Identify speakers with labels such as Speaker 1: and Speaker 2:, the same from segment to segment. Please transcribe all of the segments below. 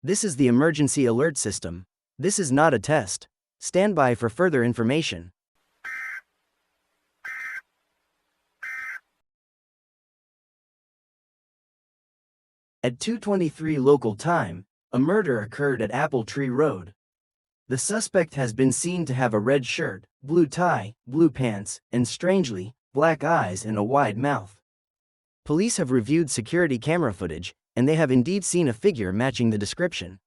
Speaker 1: This is the emergency alert system. This is not a test. Stand by for further information. At 2:23 local time, a murder occurred at Apple Tree Road. The suspect has been seen to have a red shirt, blue tie, blue pants, and strangely, black eyes and a wide mouth. Police have reviewed security camera footage, and they have indeed seen a figure matching the description.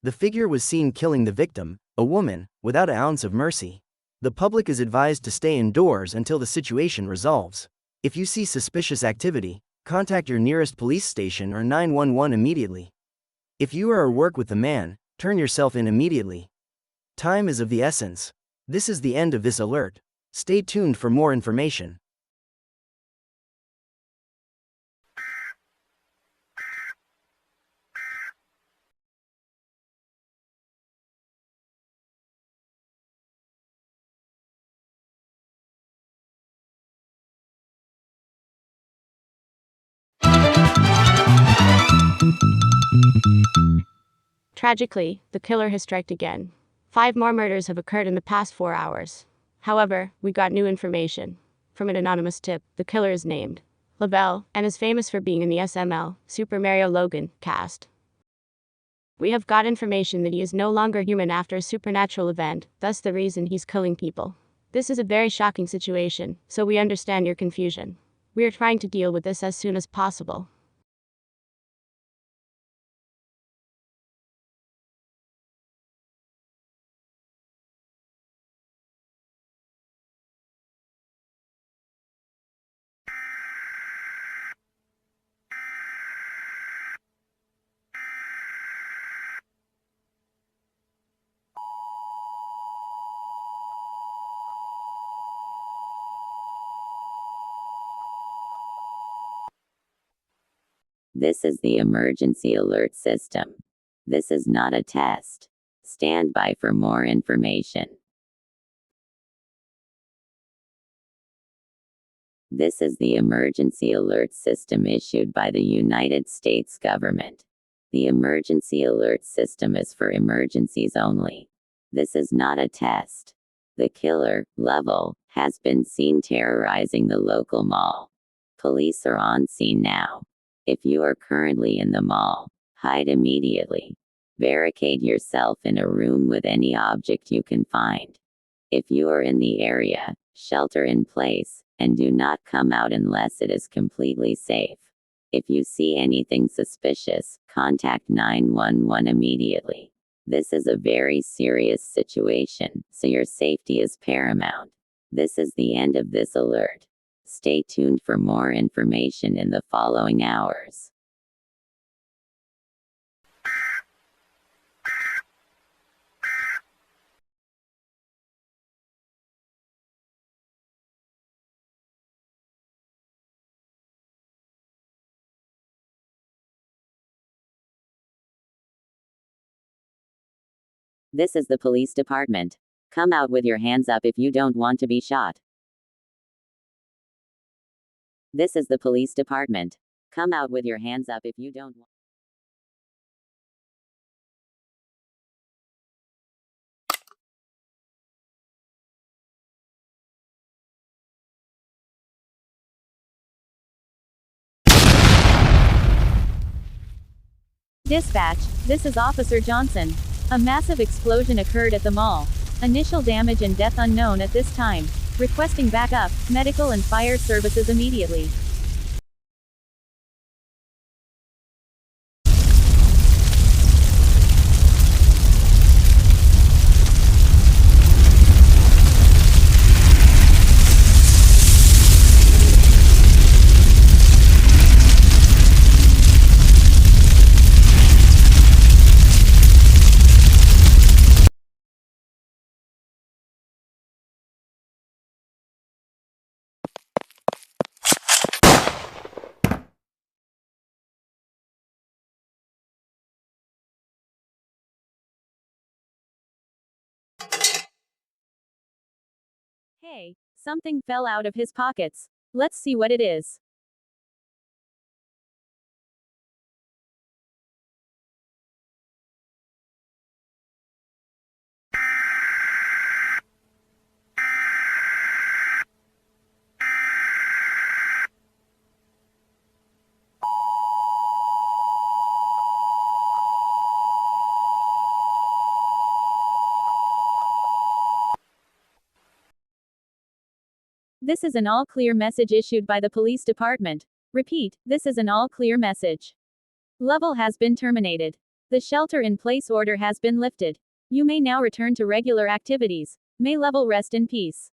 Speaker 1: The figure was seen killing the victim, a woman, without an ounce of mercy. The public is advised to stay indoors until the situation resolves. If you see suspicious activity, contact your nearest police station or 911 immediately. If you are or work with the man, turn yourself in immediately. Time is of the essence. This is the end of this alert. Stay tuned for more information.
Speaker 2: Tragically, the killer has struck again. 5 more murders have occurred in the past 4 hours. However, we got new information. From an anonymous tip, the killer is named Lovell, and is famous for being in the SML, Super Mario Logan, cast. We have got information that he is no longer human after a supernatural event, thus the reason he's killing people. This is a very shocking situation, so we understand your confusion. We are trying to deal with this as soon as possible.
Speaker 3: This is the emergency alert system. This is not a test. Stand by for more information. This is the emergency alert system issued by the United States government. The emergency alert system is for emergencies only. This is not a test. The killer, Lovell, has been seen terrorizing the local mall. Police are on scene now. If you are currently in the mall, hide immediately. Barricade yourself in a room with any object you can find. If you are in the area, shelter in place, and do not come out unless it is completely safe. If you see anything suspicious, contact 911 immediately. This is a very serious situation, so your safety is paramount. This is the end of this alert. Stay tuned for more information in the following hours. This is the police department. Come out with your hands up if you don't want to be shot. This is the police department. Come out with your hands up if you don't want.
Speaker 4: Dispatch, this is Officer Johnson. A massive explosion occurred at the mall. Initial damage and death unknown at this time. Requesting backup, medical and fire services immediately. Hey, something fell out of his pockets. Let's see what it is. This is an all clear message issued by the police department. Repeat, this is an all clear message. Lovell has been terminated. The shelter in place order has been lifted. You may now return to regular activities. May Lovell rest in peace.